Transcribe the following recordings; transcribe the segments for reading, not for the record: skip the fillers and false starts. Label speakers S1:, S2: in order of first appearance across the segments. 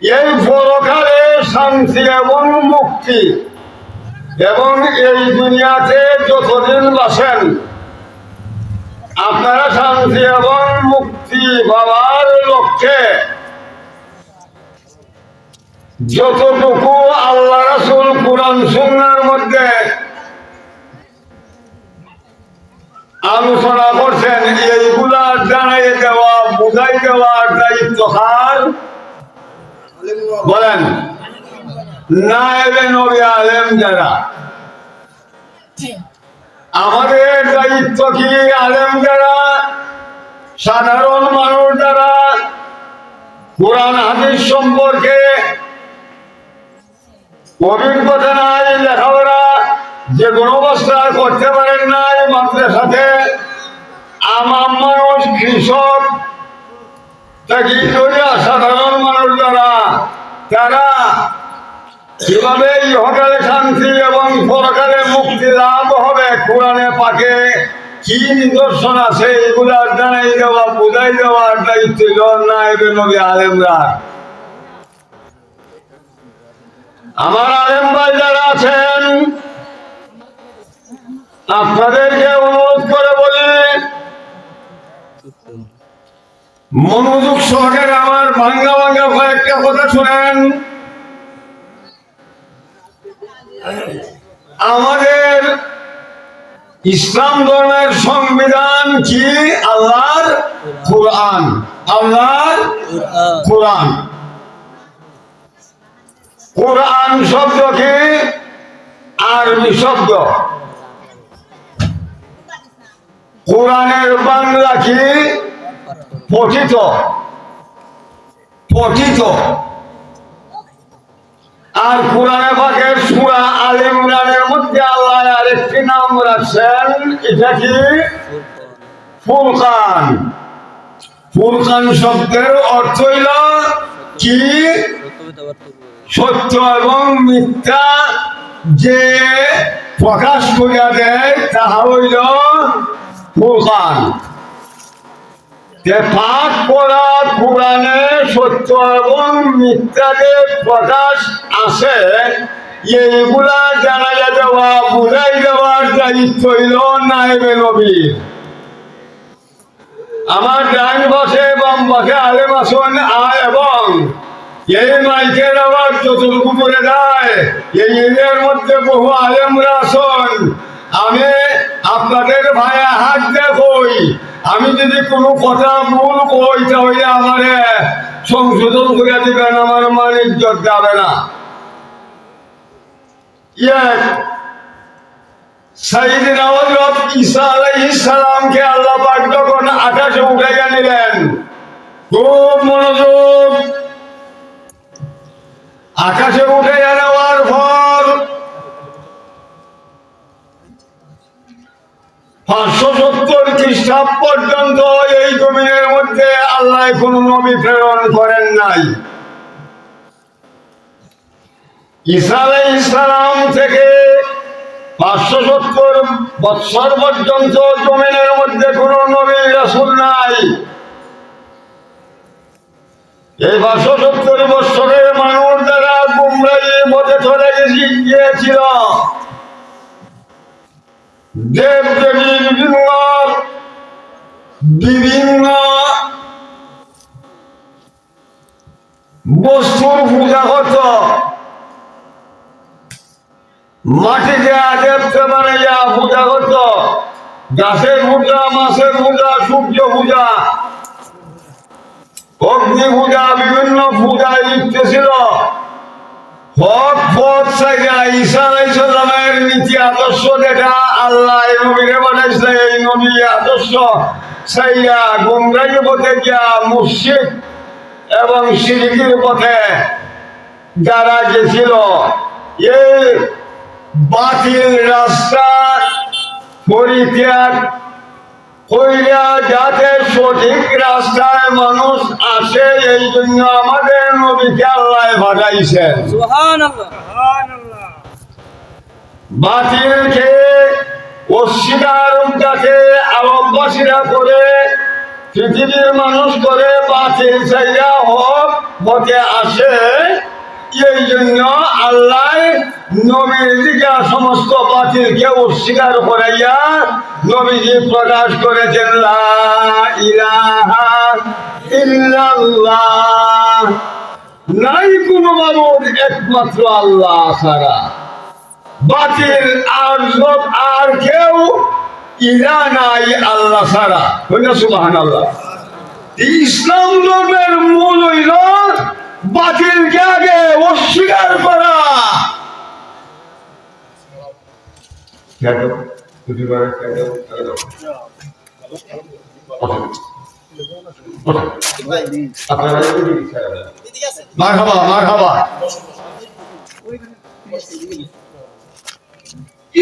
S1: এই পরকালে শান্তি এবং মুক্তি, এবং এই দুনিয়াতে যতদিন বাসেন আপনারা শান্তি এবং মুক্তি পাওয়ার লক্ষ্যে যতটুকু আল্লাহ রাসূল কুরআন সুন্নাহর মধ্যে আলোচনা করছেন, এইগুলা জানাই দেওয়া বুঝাই দেওয়ার দায়িত্ব কার? বলেন। নায়েবে নবী আলেম যারা, আমাদের দায়িত্ব কি? আলেম যারা, সাধারণ মানুষ যারা কোরআন হাদিস সম্পর্কে অভিজ্ঞতা নাই, লেখাপড়া যে কোনো অবস্থায় করতে পারেন নাই, মাদ্রাসাতে আমার মানুষ, কৃষক থেকে সাধারণ মানুষ যারা, তারা কিভাবে ইহকালে শান্তি এবং পরকালে মুক্তি লাভ হবে, কোরআনে পাকে কি নিদর্শন আছে, এগুলা জানাই দেওয়া বুঝাই দেওয়ার দায়িত্ব নায়েবে নবী আলেমরা। আমার আলেম ভাই যারা আছেন, আপনাদেরকে অনুরোধ করে বলি, মনোযোগ সহকারে আমার ভাঙ্গা ভাঙ্গা কয়েকটা কথা শুনেন। আমাদের ইসলাম ধর্মের সংবিধান কি? আল্লাহর কুরআন। আল্লাহর কুরআন। কুরআন শব্দ কি? আরবি শব্দ। কুরআনের বাংলা কি? পঠিত। পঠিত। আর কোরআনে পাকের সূরা আল ইমরানের মধ্যে আল্লাহ আরেকটি নাম রাখছেন, এটা কি? ফুরকান। ফুরকান শব্দের অর্থ হইল কি? সত্য এবং মিথ্যা যে প্রকাশ করিয়া দেয় তাহা হইল ফুরকান। পাঠ করা কোরআনে সত্য এবং মিথ্যা যে প্রকাশ আছে, এইগুলা জানাইয়া দেওয়া বুঝাই দেওয়ার দায়িত্ব হইল নায়েবে নবীর। আমার ডান পাশে বাম পাশে আলেম আসন, এবং এই মাইকের আবার যতটুকু করে যায়, এই এর মধ্যে বহু আলেমরা আসন। আমি আপনাদের ভাইয়া হাত দেখই, আমি যদি কোনো কথা ভুল কই তাহলে আমারে সংশোধন করে দিবেন, আমার মান ইজ্জত যাবে না। সাইয়েদনা হযরত ঈসা আলাইহিস সালামকে আল্লাহ পাক যখন আকাশে উঠাইয়া নিলেন, খুব মনোযোগ, আকাশে উঠাইয়া নেওয়ার পর 570 খ্রিস্টাব্দ পর্যন্ত এই জমিনের মধ্যে আল্লাহ কোন নবী প্রেরণ করেন নাই। ঈসা আলাইহিস সালাম থেকে 570 বৎসর পর্যন্ত জমিনের মধ্যে কোন নবী রাসূল নাই। এই 570 বৎসরের মানুষ যারা গুমরাহি পথে চলে গিয়েছিল, দেব দেবী বিভিন্ন বস্তুর পূজা করত, মাটিকে দেবকে বানাইয়া পূজা করত, গাছের পূজা, মাছের পূজা, সূর্য পূজা, অগ্নি পূজা, বিভিন্ন পূজায় লিপ্ত ছিল। হক পথ চাইয়া ঈসা আলাইহিস সালামের নীতি আদর্শ যেটা আল্লাহ নবীরে বানাইছে, এই নবী আদর্শ চাইয়া গুমরাহি পথে গিয়া মুশরিক এবং শিরকির পথে যারা গেছিল, এই বাতিল রাস্তা পরিত্যাগ কইরা যাতে সঠিক রাস্তায় মানুষ আসে, এই জন্য আমাদের নবীকে আল্লাহ পাঠাইছেন। সুবহানাল্লাহ। বাতিলকে অস্বীকার যাতে আরববাসীরা করে, পৃথিবীর মানুষ করে বাতিল চাইয়া হক হতে আসে। এই জন্য আল্লাহ নবীর দিকে সমস্ত বাতিলকে অস্বীকার করাইয়া নবীজি প্রকাশ করেছেন লা ইলাহা ইল্লাল্লাহ, নাই কোনো মাবুদ একমাত্র আল্লাহ ছাড়া। বাতিল আর কেউ ইলা নাই আল্লাহ ছাড়া। সুবহানাল্লাহ। ইসলাম ধর্মের মূল হইল বাতিলকে আগে অস্বীকার করা। মারহাবা মারহাবা।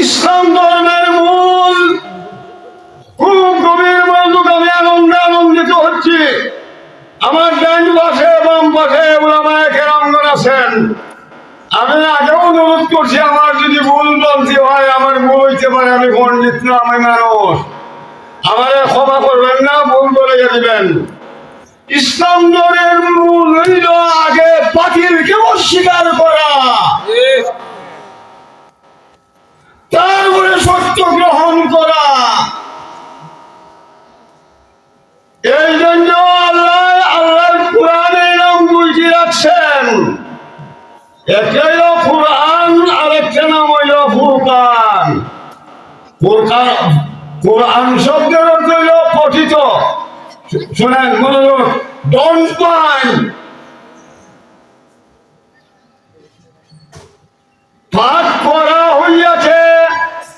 S1: ইসলাম ধর্মের মূল খুব গভীর মনোযোগ। আমি আনন্দিত হচ্ছি। আমার ডান পাশে বাম পাশে উলামায়ে কেরামগণ আছেন। আমি আগেও অনুরোধ করছি, আমার যদি ভুল বলতে হয়, আমার ভুল হইতে পারে, আমি পণ্ডিত না, আমি মানুষ, আমারে ক্ষমা করবেন না, ভুল বলে দিবেন। ইসলাম ধর্মের মূল হইল আগে বাতিলকে অস্বীকার করা, তারপরে সত্য গ্রহণ করা। এই জন্য আল্লাহর কোরআনের নাম দুইটি রাখছেন, একটা হইল কোরআন আর একটা নাম হইল ফুরকান। কোরআন শব্দের অর্থ হইল পঠিত। শোনেন মনোযোগ, ডোন্ট মাইন্ড। পাঠ করা হইয়াছে,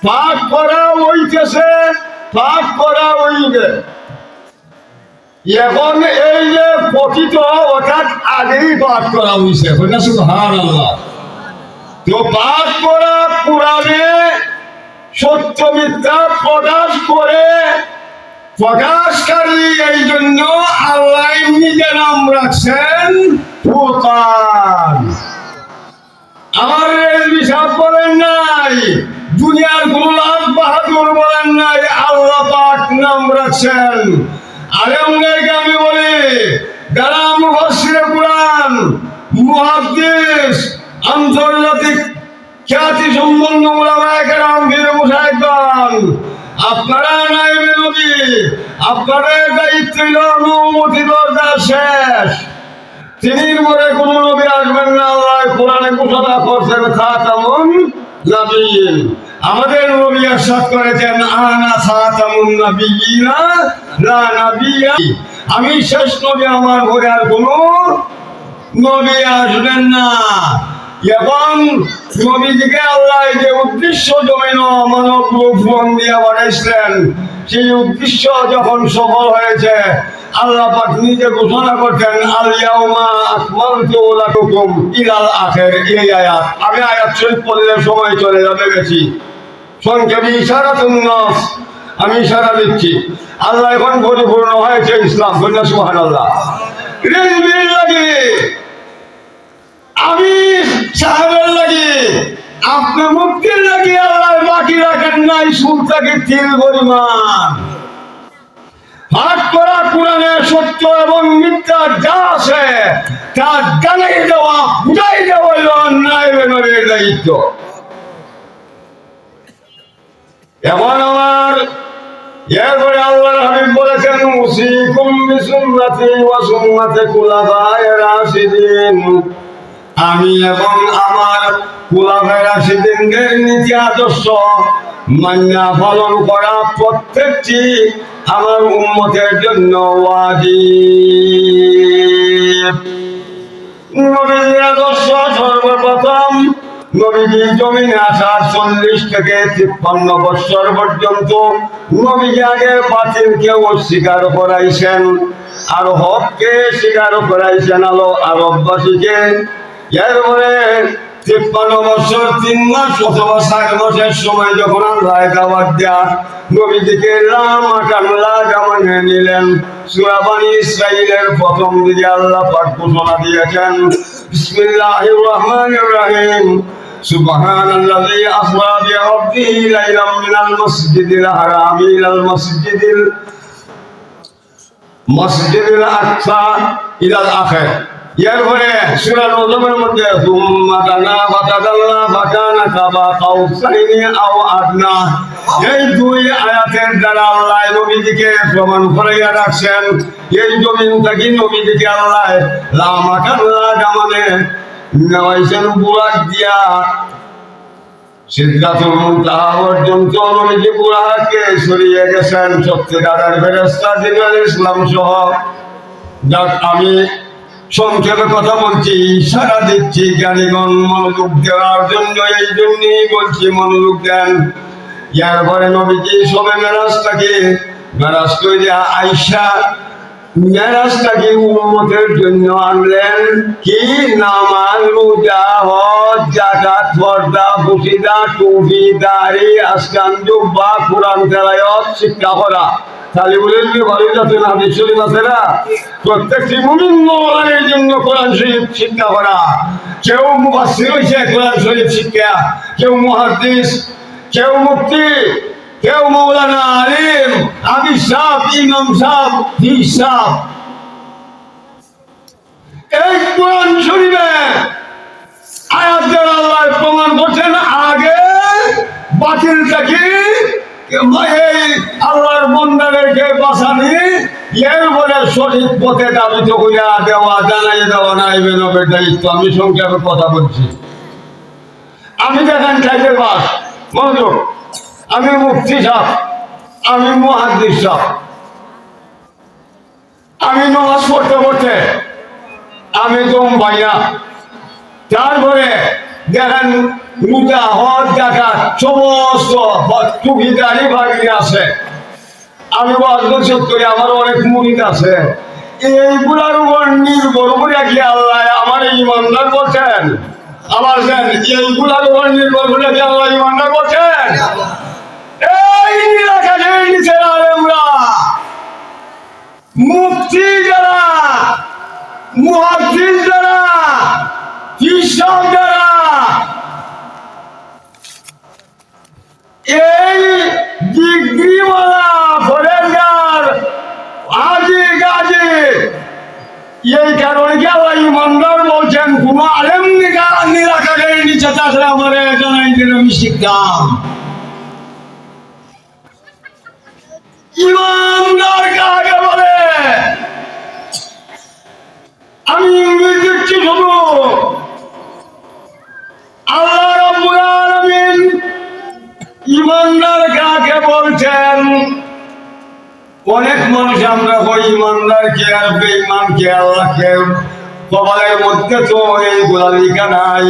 S1: পাঠ করা হইতেছে, পাঠ করা হইবে। এখন এই যে পঠিত অর্থাৎ আগেই পাঠ করা হয়েছে। সুবহানাল্লাহ। তো পাঠ করা কোরআনে সত্য মিথ্যা প্রকাশ করে প্রকাশকারী। এই জন্য আল্লাহ নিজে নাম রাখছেন ফুরকান। আমার রেজবি বলেন নাই, দুনিয়ার কোন লাভ বাহাদুর বলেন নাই, আল্লাহ পাক নাম রাখছেন। আলেমদেরকে আমি বলি, যারা মুফাসসিরে কোরআন, মুহাদ্দিস, আন্তর্জাতিক খ্যাতি সম্পন্ন উলামায়ে কেরাম, পীর মুশাইখগণ, আপনারা নায়েবে নবী, আপনাদের দায়িত্ব হইল অনুমতি দরকার শেষ। তিনির পরে কোন নবী আসবেন না। আল্লাহ কোরআনে ঘোষণা করছেন খাতামুন নাবিয়্যিন। আমাদের নবী ইরশাদ করেছেন আনা খাতামুন নাবিয়্যিনা লা নাবিয়্যা, আমি শেষ নবী, আমার পরে আর কোন নবী আসবেন না। এখন নবীজিকে আল্লাহ যে উদ্দেশ্য জমিন মানব রূপ দিয়া পাঠাইছিলেন, সেই উদ্দেশ্য যখন সফল হয়েছে, আল্লাহ পাক নিজে ঘোষণা করছেন আল ইয়াউমা আকমালতু লাকুম ইলাল আখির। এই আয়াত আমি আয়াত শরীফ পড়লে সময় চলে যাবে বেশি, সংক্ষেপে ইশারাতুন নাস আমি ইশারা দিচ্ছি। আল্লাহ এখন পরিপূর্ণ হয়েছে ইসলাম। সুবহানাল্লাহ। রিজবির লাগি, আমি সাহেবের লাগি, আপনার মুক্তির লাগি আল্লাহ বাকি রাখেন নাই সুলতাকে তিল পরিমাণ। পাঠ করা কোরআনে সত্য এবং মিথ্যা যা আছে তা জানাই দেওয়া, বুঝাই দেওয়া হইল নায়েবে নবীর দায়িত্ব। এখন আমার এরপরে আল্লাহর হাবিব বলেছেন উসিকুম বিসুন্নতি ওয়া সুন্নাতি খুলাফায়ে রাশিদিন, আমি এবং আমার খুলাফায়ে রাশিদিনদের নীতি আদর্শ মান্না পালন করা প্রত্যেকটি আমার উম্মতের জন্য ওয়াজিব। নবীর আদর্শ সর্বপ্রথম নবীজি জমিনে আসার 40 থেকে 53 বছর পর্যন্ত নবীজি আগে বাতিলকে অস্বীকার করাইছেন আর হককে স্বীকার করাইছেন আলো আরববাসীকে। এরপরে 53 বছর 3 মাস অথবা 4 মাসের সময় যখন আল্লাহ দাওয়াত দেয়া নবীজিকে লাগামে নিলেন। সূরা বনী ইসরাঈলের প্রথম দিকে আল্লাহ পাক ঘোষণা দিয়েছেন বিসমিল্লাহির রহমানির রহিম সুবহানাল্লাযী আসরা বিআবদিহি লাইলাম মিনাল মাসজিদিল হারামি ইলাল মাসজিদিল মসজিদুল আকসা ইলাল আখির। এরপরে সূরা নজমের মধ্যে সুম্মা দানা ফাতাদাল্লা ফাকানা কাবা কাউসাইনি আও আদনা, এই দুই আয়াতের দ্বারা আল্লাহ নবীজিকে প্রমাণ করাইয়া রাখছেন। এই জমিন থেকে নবীজিকে আল্লাহ লামাকাল্লা জামানে নেওয়াইছেন বুরাক দিয়া সিদ্ধাতুল মুনতাহা পর্যন্ত নবীজি বুরাককে সরিয়ে গেছেন সত্যিকারের ফেরেশতা জিবরাইল ইসলাম সহ। যাক, আমি সংক্ষেপে কথা বলছি, ইশারা দিচ্ছি জ্ঞানীগণ মনোযোগ দেওয়ার জন্য, এই জন্যই বলছি মনোযোগ দেন। এরপরে নবীজি সবে মেরাজ কইরা আইসা মেরাজটাকে উম্মতের জন্য আনলেন। কি? নামাজ, রোজা, হজ, যাকাত, পর্দা, বসিদা, টুপি, দাড়ি, আসকান, জুব্বা, কোরআন তেলাওয়াত শিক্ষা করা। তালিবুল ভালো যাতে হাদিস শরীফ আছে না, প্রত্যেকটি মুমিন মুমিনের জন্য কোরআন শরীফ শিক্ষা করা। কেউ মুফাসসির হইছে কোরআন শরীফ শিক্ষা, কেউ মুহাদ্দিস, কেউ মুফতি, কেউ মৌলানা আলিম, হাফিজ সাহেব, ইমাম সাহেব, পীর সাহেব। এই কোরআন শরীফে আয়াত দ্বারা আল্লাহ প্রমাণ করছেন আগে বাতিলটাকে এই আল্লাহর বন্দাদেরকে বাঁচানি, এরপরে সঠিক পথে দাবিত হইয়া দেওয়া, জানাই দেওয়া নাইবে নবের দায়িত্ব। আমি সংক্ষেপে কথা বলছি। আমি দেখেন টাইটেল বাস, মনোযোগ। আমি মুফতি সাহেব, আমি মুহাদ্দিস সাহেব, আমি নামাজ পড়তে পড়তে আমি দম ভাইয়া। তারপরে দেখেন রোজা, হজ, যাকাত সমস্ত টুকিদারি ভাগি আছে। আমি ওয়াজ করি, আমার অনেক মুরিদ আছে। এইগুলার উপর নির্ভর করে কি আল্লাহ আমার ইমানদার করছেন? আবার এইগুলার উপর নির্ভর করে কি আল্লাহ ইমানদার করছেন? এই নিরাকাশের নিচে আলেমরা, মুফতি যারা, মুহাদ্দিস যারা, কৃষক যারা, এই ডিগ্রিওয়ালা ফরেদার হাজি গাজি, এই কারণে কি আল্লাহ ইমানদার বলছেন? কোন আলেম নিরাকাশের নিচে থাকলে আমার জানাই দিন আমি শিখতাম। ইমানদার কাকে বলে? আমি ইংরেজি দেখছি শুধু। আল্লাহ রাব্বুল আলামিন ইমানদার কাকে বলছেন? অনেক মানুষ আমরা কই ইমানদার কে আর বেঈমান কে, আল্লাহকে কপালের মধ্যে তো এইগুলা লেখা নাই।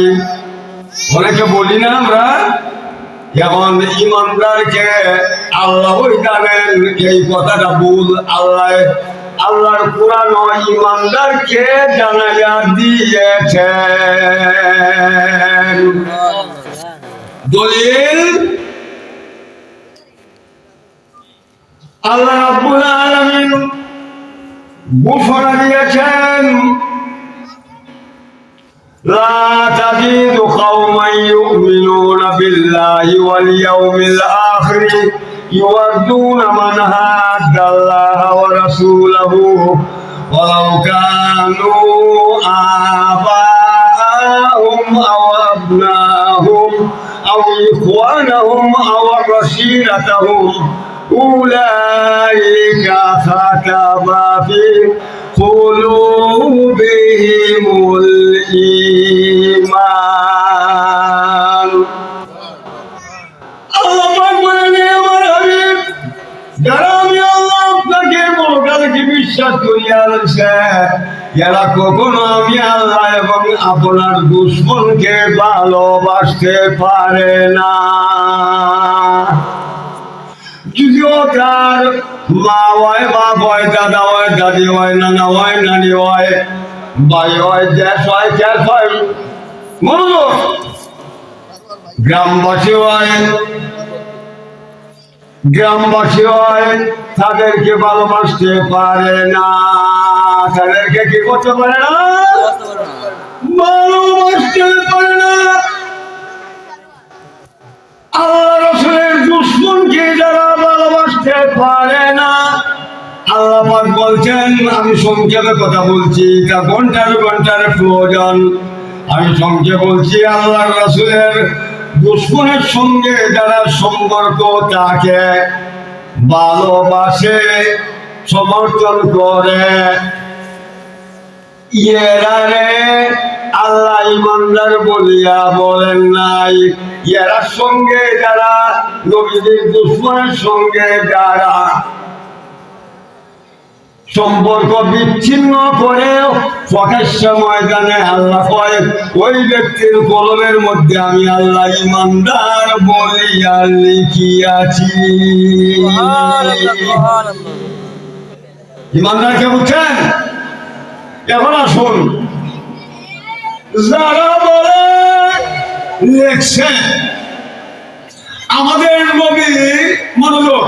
S1: অনেকে বলি না আমরা, যেমন ইমানদারকে আল্লাহ জানেন, এই কথাটা ভুল। আল্লাহর কোরআন ইমানদারকে জানাইয়া দিয়েছেন। দলিল আল্লাহ রাব্বুল আলামিন ঘোষণা দিয়েছেন, লা তাজিদু কওমান ইউমিনুনা বিল্লাহি ওয়াল ইয়াউমিল আখির ইউয়াদ্দুনা মান হাদ্দাল্লাহা ওয়া রাসূলাহু ওয়ালাউ কানু আবাআহুম আও আবনাহুম আও ইখওয়ানাহুম আও আশীরাতাহুম উলাইকা খাতাবা ফি কুলুবিহিমুল ঈমান। আল্লাহ পাক বলেন, আমার হাবিব, যারা আমি আল্লাহ আপনাকে পরকালকে বিশ্বাস করিয়া রয়েছে, এরা কখনো আমি আল্লাহ এবং আপনার দুশমনকে ভালোবাসতে পারে না। যদিও তার মা হয়, বাপ হয়, দাদা হয়, দাদি হয়, নানা হয়, নানি হয়, ভাই হয়, জ্যাঠ হয়, জ্যাঠ হয়, মনোযোগ, গ্রামবাসী হয়, তাদেরকে ভালোবাসতে পারে না। তাদেরকে কি করতে পারে না? ভালোবাসতে পারে না। আল্লাহ রাসূলের দুশমনকে যারা ভালোবাসতে পারে না, আল্লাহ পাক বলেন বলছেন আমি সংক্ষেপে কথা বলছি, তা ঘন্টার ঘন্টার প্রয়োজন। আমি সংক্ষেপে বলছি, আল্লাহ রাসূলের দুশমনের সঙ্গে যারা সম্পর্ক তাকে ভালোবাসে, সমর্থন করে, এরারে আল্লাহ ইমানদার বলিয়া বলেন নাই। এরার সঙ্গে যারা নবীদের দুশমনের সঙ্গে যারা সম্পর্ক বিচ্ছিন্ন করে প্রকাশ্য ময়দানে আল্লাহ কয় ওই ব্যক্তির কলমের মধ্যে আমি আল্লাহ ইমানদার বলিয়া লিখিয়াছি। ইমানদারকে বুঝছেন? এখন আসুন, যারা বলে লেখছে আমাদের নবী, মনোযোগ,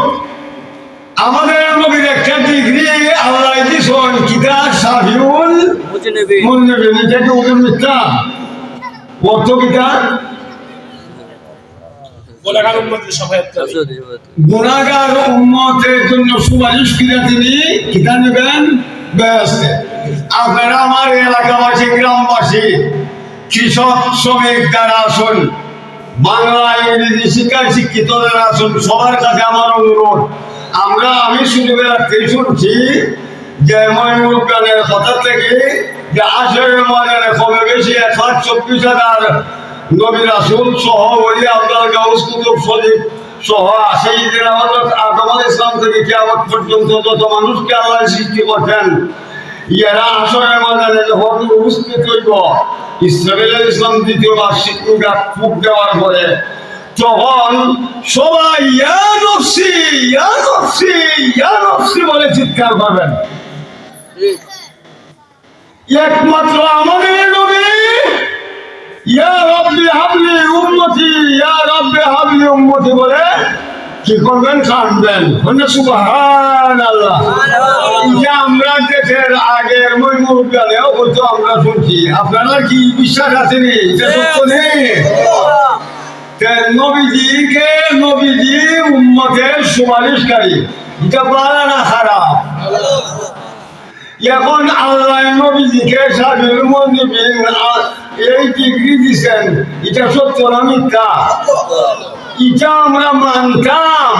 S1: আমাদের নবীর একটা ডিগ্রি আল্লাহ দিয়েছেন, কিতাব শাফিউল মুজনিবিন। এটা কি ওজন মিথ্যা? অর্থ কিতাব গুনাহগার উম্মতের জন্য সুপারিশ করে তিনি কিতাব নেবেন বেহেশতে। আপনারা আমার এলাকাবাসী, গ্রামবাসী, কৃষক, শ্রমিক যারা আসুন, বাংলা ইংরেজি শিক্ষায় শিক্ষিত যারা আসুন, সবার কাছে আমার অনুরোধ, আমি সুযোগের রাখতে শুনছি যে ময়মুল গানের কথা থেকে যে আসরের ময়দানে কমে বেশি 1,24,000 নবী রাসূল সহ ওলি আব্দুল গাউস কুতুব শরীফ সহ শহীদের হযরত আদম আলাইহিস সালাম থেকে কিয়ামত পর্যন্ত যত মানুষকে আল্লাহ সৃষ্টি করেন, এরা আসরের ময়দানে যখন উপস্থিত হইব, ইসরাঈল আলাইহিস সালাম দ্বিতীয় বার্ষিক ফুঁক দেওয়ার পরে তখন সবাই ইয়া নফসি ইয়া নফসি ইয়া নফসি বলে চিৎকার করবেন। একমাত্র আমাদের নবী ইয়া রাব্বি হাবলি উম্মতি, ইয়া রাব্বি হাবলি উম্মতি বলে কি করবেন? কাঁদবেন। সুবহানাল্লাহ। এটা আমরা দেশের আগের ময়মুল গানেও হয়তো আমরা শুনছি, আপনারা কি বিশ্বাস আছে? এটা সত্য নেই? নবীজিকে নবীজি উম্মতের সুপারিশকারী, এটা ভালো না খারাপ? এখন আল্লাহ নবীজিকে শাফিউল মুজনিবিন এই ডিগ্রি দিচ্ছেন, এটা সত্য না মিথ্যা? এটা আমরা মানতাম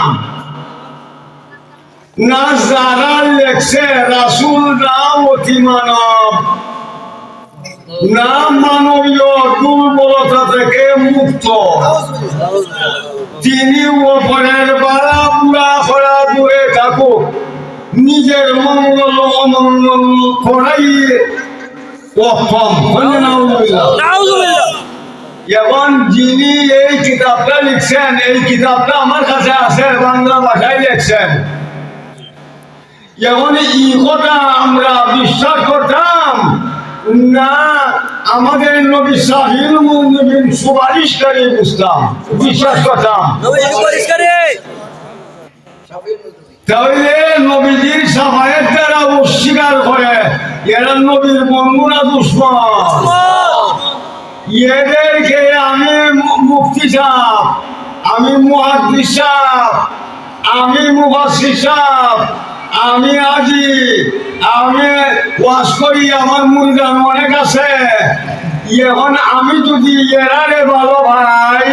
S1: না? যারা লেখছে রাসূল না অতি মানব, না মানবীয় দুর্বলতা থেকে মুক্ত, তিনি অপরের বাড়া বুড়া করা দূরে থাকুক, নিজের মঙ্গল অমঙ্গল করাই অক্ষম। এখন যিনি এই কিতাবটা লিখছেন, এই কিতাবটা আমার কাছে আছে, বাংলা ভাষায় লিখছেন। এখন এই কথা আমরা বিশ্বাস করতাম না, আমাদের নবী শাফিউল মুজনিবিন সুপারিশকারী বুঝতাম, বিশ্বাস করতাম। তাহলে নবীজির সাফায়েত যারা অস্বীকার করে, এরা নবীর বন্ধুরা দুশমন। এদেরকে আমি মুফতি সাহেব, আমি মুহাদ্দিস সাহেব, আমি মুফাসসির সাহেব, আমি আজি, আমি ওয়াজ করি, আমার মুরিদান অনেক আছে। এখন আমি যদি এরারে ভালো ভাই,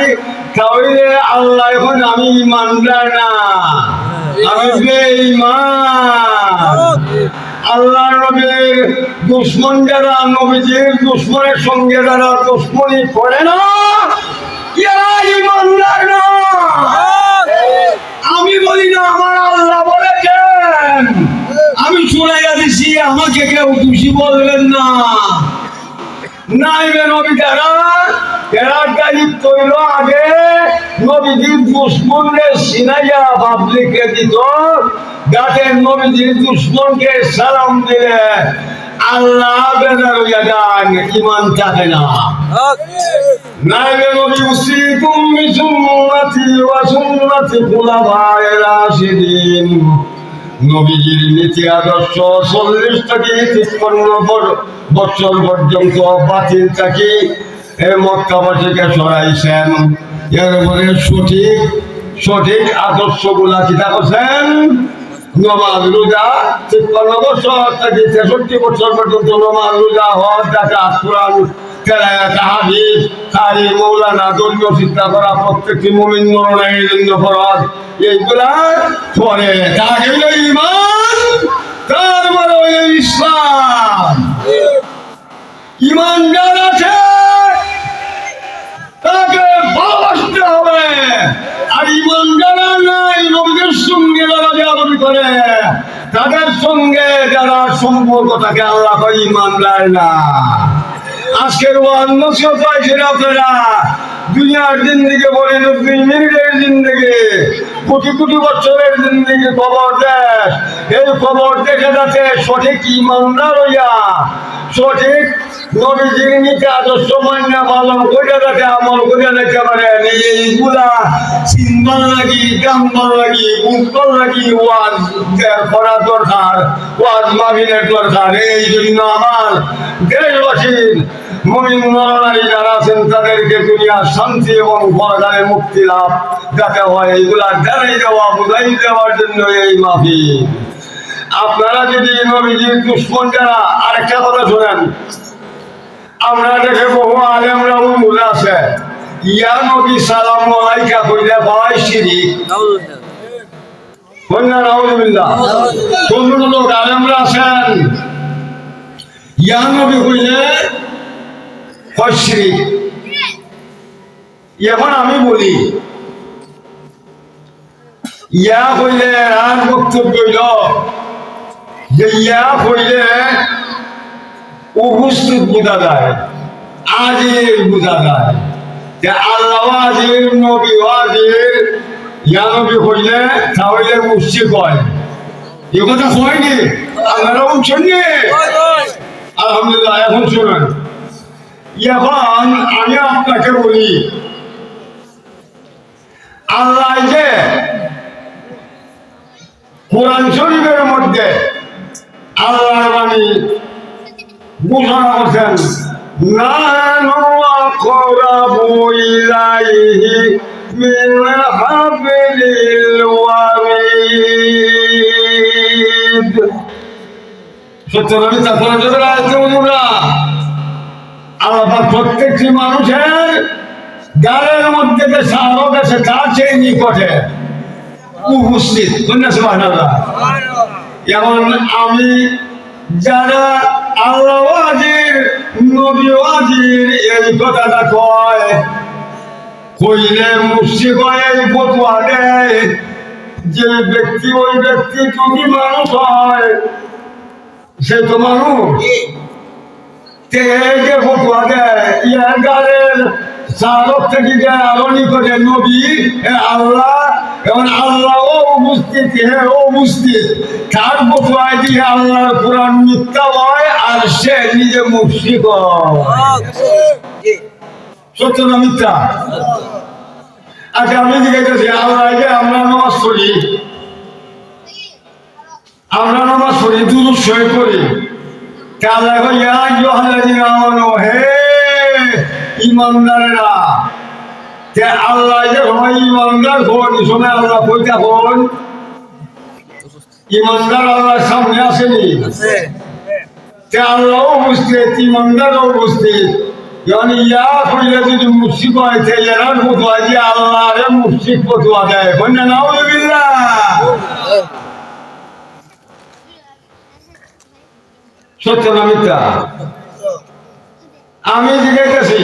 S1: তাহলে আল্লাহ এখন আমি ইমানদার না, আমি বেঈমান। আল্লাহ নবীর দুশমন যারা, নবীজির দুশমনের সঙ্গে যারা দুশমনি করে না, এরা ইমানদার না। আমি বলি না, আমার আল্লাহ বলেছেন, আমি শুনাইয়া দিছি, আমাকে কেউ খুশি বলবেন না। নাইবে নবী যারা, এরা দায়িত্ব হইল আগে নবীজির দুশমনকে সিনাইয়া পাবলিককে দিত, যাতে নবীজির দুশমনকে সালাম দিলে আল্লাহ বেজার হইয়া যান, ইমান থাকে না। নাইবে নবী উসিকুম বিসুন্নতি ওয়া সুন্নতি খুলাফায়ে রাশিদিন, নবীজির নীতি আদর্শ 40 থেকে 53 বছর পর্যন্ত বাতিল থাকি মক্কাবাসীকে সরাইছেন। এরপরে সঠিক আদর্শ গুলা চিন্তা করছেন, নমাজ রোজা ৫৩ বছর থেকে ৬৩ বছর পর্যন্ত নমাজ রোজা হজ যাকাত কুরআন তেলাওয়াত হাদিস কারি মাওলানা ধর্মীয় চিন্তা করা প্রত্যেকটি মুমিন নরনারীর জন্য ফরজ। এইগুলা পরে তাকে হইল ঈমান, তারপরে হইল ইসলাম। ঈমান যার আছে তাকে ভালোবাসতে হবে, আর ঈমান যারা নাই নবীদের সঙ্গে যারা বেয়াদবি করে তাদের সঙ্গে যারা সম্পর্ক থাকে আল্লাহ কয় ঈমানদার না। আজকের ওয়াজ নসিহত হয়েছে আপনারা দুনিয়ার জিন্দেগি বলেন ২ মিনিটের জিন্দেগি, কোটি কোটি বছরের জিন্দেগি খবর দেয়। এই খবর দেখে যাচ্ছে সঠিক ঈমানদার হইয়া সঠিক নবীজির নীতি আদর্শ মান্য পালন করে যাতে আমল করে যেতে পারেন। এইগুলা চিনবার লাগি, জানবার লাগি, বুঝবার লাগি ওয়াজ করা দরকার, ওয়াজ মাহফিলের দরকার। এই জন্য আমার দেশবাসীর মুমিন নরনারী যারা আছেন তাদেরকে দুনিয়ার শান্তি এবং পরকালে মুক্তি লাভ যাতে হয় এইগুলা জানাই দেওয়া, বুঝাই দেওয়ার জন্য এই মাহফিল। আপনারা যদি নবীজির দুশ্মন যারা, আরেকটা কথা শোনেন, আমরা দেখে বহু আলেমরা উল আছে ইয়া নবী সালাম আলাইকা কইলে হয় শিরিক। বলনা নাউজুবিল্লাহ। কোন লোক আলেমরা আছেন ইয়া নবী কইলে হয় শিরিক। এখন আমি বলি ইয়া কইলে আর বক্তব্য হইল যে ইয়া কইলে উপস্থিত বোঝা যায়, আজির বোঝা যায় যে আল্লাহ আজির নবী আজির ইয়া নবী হইলে তাহলে মুশরিক হয়। এ কথা হয়নি, আপনারাও শুননি? আলহামদুলিল্লাহ। এখন শুনুন, এখন আমি আপনাকে বলি আল্লাহ যে কোরআন শরীফের মধ্যে আল্লাহর বাণী ঘোষণা করছেন নাহনু আকরাবু ইলাইহি মিন হাবলিল ওয়ারিদ। সত্যি তারপরে যদি আল্লাহ প্রত্যেকটি মানুষের গালের মধ্যে যে সাধক আছে তার সেই নিকটে উপস্থিত। যেমন আমি যারা আল্লাহ আজির নবী আজির এই কথাটা কয় কইলে মুশরিক হয়, এই ফতোয়া দেয় যে ব্যক্তি ওই ব্যক্তি যদি মানুষ হয় সে তো মানুষ, যে ফতোয়া দেয় ইয়ার গালের সালক থেকে যে আরো নিকটে নবী আল্লাহ এবং আল্লাহও উপস্থিত, হ্যাঁ উপস্থিত, তার ফতোয়ায় দিয়ে আল্লাহর কোরআন মিথ্যা হয় আর সে নিজে মুশরিক হয়। সত্য না মিথ্যা? আচ্ছা আমি জিজ্ঞাসা আল্লাহ যে আমরা নামাজ পড়ি, দুরূদ শরীফ পড়ি, আল্লাহ ইয়া আইয়ুহাল্লাযীনা আমানু, হে ঈমানদারেরা, যে আল্লাহ যে হয় ঈমানদার হন, শুনে আল্লাহ কইতা হন ঈমানদার আল্লাহর সামনে আসেনি, যে আল্লাহ উপস্থিত, ঈমানদারও উপস্থিত। যখন ইয়া কইলে যদি মুশরিক হয় এরা ফতোয়া যে আল্লাহরে মুশরিক ফতোয়া দেয়। বললেন নাউযুবিল্লাহ। সত্য না মিথ্যা? আমি জিজ্ঞাসি,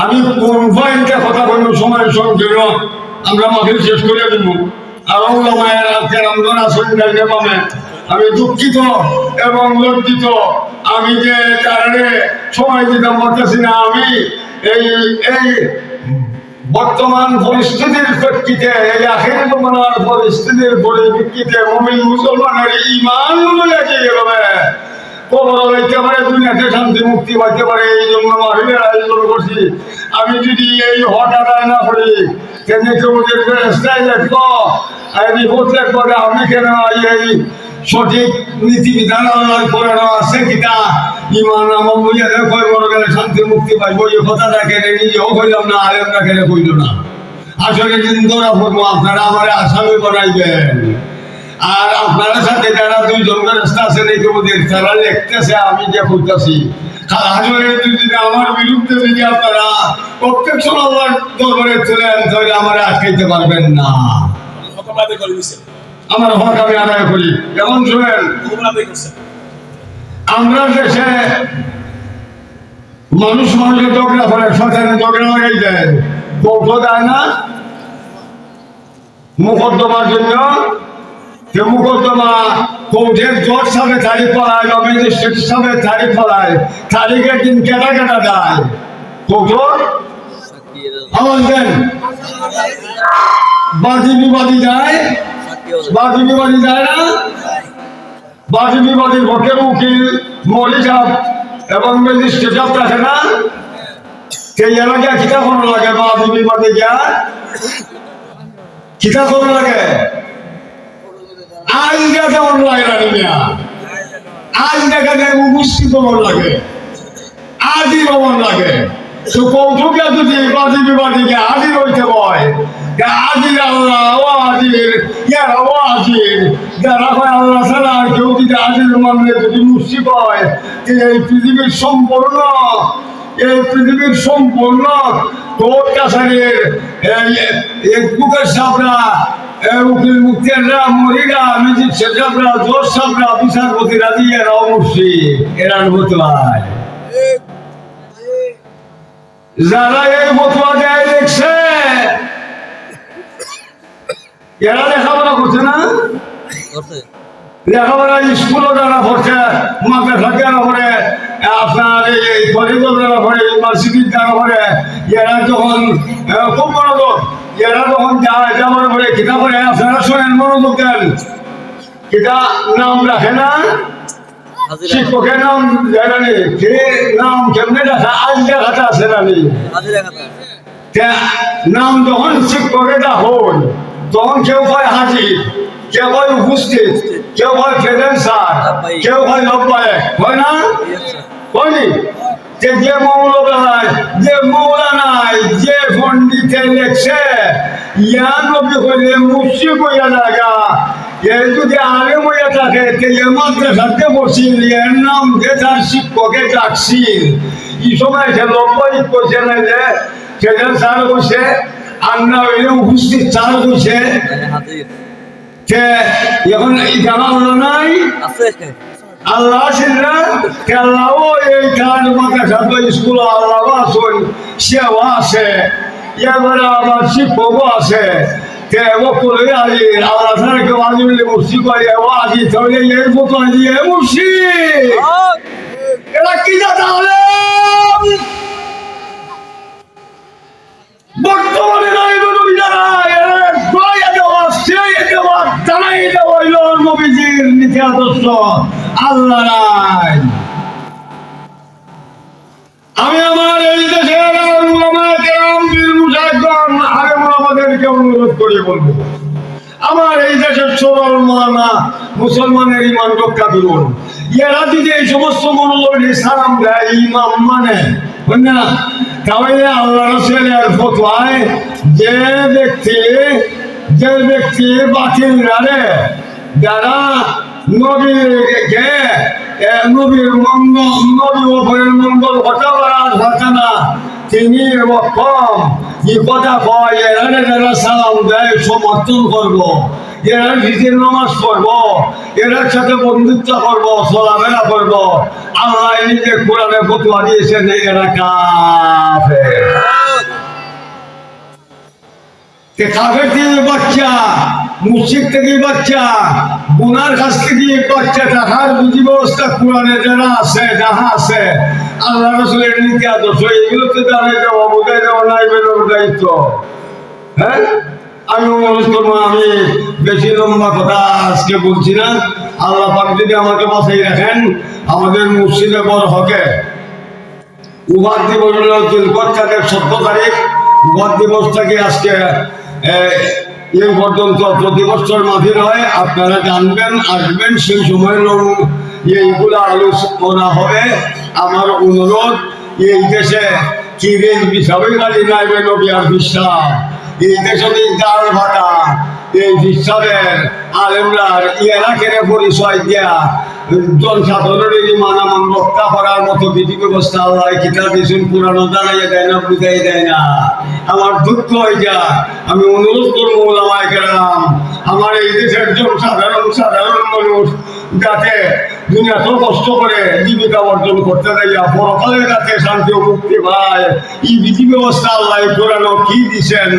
S1: আমি কোন পয়েন্টে কথা বলবো, সময় সংকীর্ণ, আমরা মাহফিল শেষ করে দিব। আর আমি দুঃখিত এবং লজ্জিত, আমি যে কারণে সময় দিতে পারতেছি না। আমি এই বর্তমান পরিস্থিতির প্রেক্ষিতে, এই আখের জমানার পরিস্থিতির পরিপ্রেক্ষিতে মুমিন মুসলমানের ঈমান এভাবে কবর হইতে পারে, দুনিয়াতে শান্তি মুক্তি পাইতে পারে, এই জন্য মাহফিলের আয়োজন করছি। আমি যদি এই হঠাৎ না করি তেমনি কেউ দেখবে রাস্তায় দেখবো রিপোর্ট লিখবো আমি কেন এই সঠিক নীতিবিধান আল্লাহ করানো আছে কিনা ইমান আমার বুঝে কয় বড় গেলে শান্তি মুক্তি পাইব। এই কথাটা কেনে নিজেও কইলাম না, আলেমরা কেনে কইল না। আসলে কিন্তু ধরা পড়বো, আপনারা আমার আসামি বানাইবেন। আর আপনার সাথে যারা দুইজন ফেরেশতা আছেন এই কবুদের তারা লিখতেছে আমি যে বলতেছি হাজরের দুদিনে আমার বিরুদ্ধে যদি আপনারা প্রত্যেকশন আল্লাহর দরবারে চলেন তাহলে আমার আটকাইতে পারবেন না। আমার হক আমি আদায় করি। যেমন শুনেন, আমরা দেশে মানুষ মানুষের ঝগড়া করে, শয়তানে ঝগড়া লাগাই দেয়, কৌটো দেয় না মুকদ্দমার জন্য। যে মুকদ্দমা কোর্টের জজ সাথে তারিখ পড়ায় বা ম্যাজিস্ট্রেট সাথে তারিখ পড়ায়, তারিখের দিন কেটা কেটা দেয় কৌটোর আওয়াজ দেন, বাদী বিবাদী যায়, বাদী বিবাদী যায় না, বাদী বিবাদীর পক্ষে উকিল মৌলী সাহেব এবং ম্যাজিস্ট্রেট সাহেব থাকে না, সেই এলাকায় কিতা কোনো লাগে, বাদী বিবাদী গিয়া কিতা কোনো লাগে, আজ দেখা মন লাগে না দুনিয়া, আজ দেখা যায় উপস্থিত মন লাগে, আজই মন লাগে। তো কৌতুকে যদি বাদী বিবাদীকে হাজির হইতে হয়, আজির আল্লাহ ও আজির ইয়ার ও আজির যারা হয় আল্লাহ ছাড়া কেউ যদি আজির মানলে যদি মুসিব হয়, এই পৃথিবীর সম্পূর্ণ কোর্ট কাছারির বুকের সাপড়া উকিল মুক্তিয়াররা মরিরা ম্যাজিস্ট্রেট সাপড়া জজ সাপড়া বিচারপতিরা দিয়ে এরাও মুর্শিদ, এরা হতে হয়। যারা এই ফতোয়া দেয় দেখছে এরা লেখাপড়া করছে না, লেখাপড়া স্কুলও যারা পড়ছে, মাদ্রাসা যারা পড়ে, আপনার এই কলেজও যারা পড়ে, ইউনিভার্সিটির যারা পড়ে, এরা যখন খুব মনোযোগ, এরা যখন যায় যেমন পড়ে কিতা পড়ে, আপনারা শোনেন মনোযোগ দেন, কিতা নাম রাখে না শিক্ষকের নাম জানি, কে নাম কেমনে দেখা আজ দেখাটা আছে জানি, নাম যখন শিক্ষকের হল তখন কেউ হয় হাজির, কেউ হয় উপস্থিত, কেউ হয় প্রেজেন্ট স্যার, কেউ হয় লব্বায়ক, হয় না হয়নি? যে মৌলবায় যে মৌলানায় যে পণ্ডিতে লেখছে ইয়া নবী হইলে মুর্শিদ হইয়া লাগা, এর যদি আলেম হইয়া থাকে এ মাদ্রাসাতে বসিল, এর নাম যে তার শিক্ষকে ডাকছিল, এই সময় সে লব্বায়ক কইছে না যে প্রেজেন্ট স্যার কইছে, আর না হইলে উপস্থিত স্যার কইছে, এখন জানা হলো নাই আল্লাহ ছিলেন আল্লাহ এই গান মাদ্রাসা স্কুল আল্লাহ আসুন, সেও আছে, এবারে আবার শিক্ষকও আছে, আল্লাহ ছাড়া কেউ আজি বলে মুর্শিদ করে আজি, তাহলে এর মতো আজি এ মুর্শিদ, এরা কি তাহলে বর্তমানে নাই নবীজির নীতি আদর্শ আল্লাহ নাই। আমি আমার এই দেশের আমাদেরকে অনুরোধ করে বলবো, আমার এই দেশের সরল মানা মুসলমানের ইমান রক্ষা করুন। এরা যদি এই সমস্ত মনোলব্ধি সালাম দেয়, ইমাম মানে না, তাহলে আল্লাহ রাসূলের ফতোয়ায় যে ব্যক্তি বাতিল রারে যারা নবীকে নবীর মঙ্গল ঘটা না, তিনি কম কি কথা কয়, এরা যারা সালাম দেয় সমর্থন করবো, এরা নিজের নামাজ পড়বো, এরার সাথে বন্ধুত্ব করবো, চলাফেরা করবো, আল্লাহ নিজে কোরআনে ফতোয়া দিয়েছেন এরা কাফের। কাফের থেকে বাচ্চা, মুশরিক থেকে বাচ্চা, গুনার কাছ থেকে বাচ্চা টাকার বুঝি ব্যবস্থা কোরআনে যারা আছে যাহা আছে আল্লাহ রাসূলের নীতি আদর্শ এগুলো তো জানাই দেওয়া বোঝাই দেওয়া নাই বেরোর দায়িত্ব। হ্যাঁ, আমি অনুরোধ করবো, আমি বেশি লম্বা কথা আজকে বলছি না। আল্লাহ পাক যদি আমাকে বাঁচাই রাখেন, আমাদের মুর্শিদে বড় হকে উবাদ দিবস হল 17 তারিখ। উবাদ দিবসটাকে আজকে এই পর্যন্ত প্রতি বছর মাঝে হয়, আপনারা জানবেন, আসবেন, সেই সময় এইগুলো আলোচনা হবে। আমার অনুরোধ, এই দেশে কি হিসাবে গাড়ি নাইবে নবী আর বিশ্বাস, এই দেশে ডাল ভাটা এই বিশ্বাসের আলেমরা এলাকার পরিচয় দিয়া জনসাধারণের মানামান রক্ষা করার মতো বিধি ব্যবস্থা আল্লাহ কিতাব দিয়েছেন, পুরানো জানাইয়া দেয় না, বুঝাই দেয় না। আমার দুঃখ হয়ে যায়। আমি অনুরোধ করবো ওলামায়ে কেরাম, আমার এই দেশের সাধারণ মানুষ যাতে দুনিয়াতে কষ্ট করে জীবিকা অর্জন করতে যাইয়া পরকালে যাতে শান্তি ও মুক্তি পায়, এই বিধি ব্যবস্থা আল্লাহ পুরানো কি দিছেন,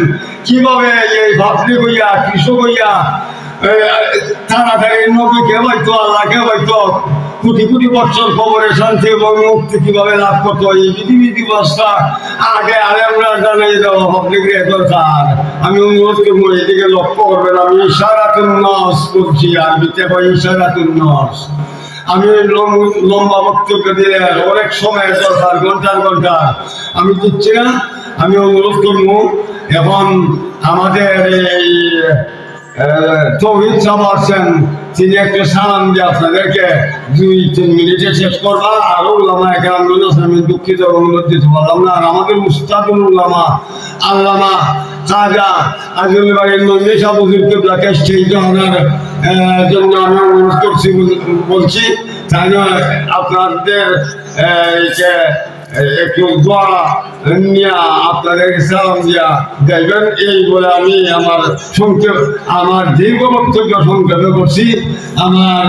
S1: কিভাবে এই ভাবলি হইয়া কৃষক হইয়া তাড়াতাড়ি নবীকে হয়তো আল্লাহকে হয়তো কোটি কোটি বছর খবরে শান্তি এবং মুক্তি কিভাবে লাভ করতে হয়, এই বিধি ব্যবস্থা আগে আলেমরা জানাই দেওয়া পাবলিকের দরকার। আমি অনুরোধ করবো এদিকে লক্ষ্য করবেন। আমি ইশারাতুন নাস করছি, আরবিতে হয় ইশারাতুন নাস। আমি লম্বা বক্তব্য দিলে অনেক সময় দরকার, ঘন্টা আমি দিচ্ছি না। আমি অনুরোধ করবো এখন আমাদের এই তৌহিদ সাহেব আছেন, তিনি একটা সালাম দিয়ে আপনাদেরকে 2-3 মিনিটে শেষ করবা। আরো ওলামায়ে কেরাম আছেন, আমি দুঃখিত অনুরোধ দিতে পারলাম না। আর আমাদের উস্তাদুল উলামা আল্লামা খাজা আজিজুল বাড়ির নবী সাহেব হুজুরকে ব্লাকে স্টেজ আনার জন্য আমি অনুরোধ করছি, বলছি তাই আপনাদের একটু দোয়া নিয়ে আপনাদের সালাম দিয়া দেখবেন, এই বলে আমি আমার দীর্ঘ বক্তব্য সংক্ষেপে করছি। আমার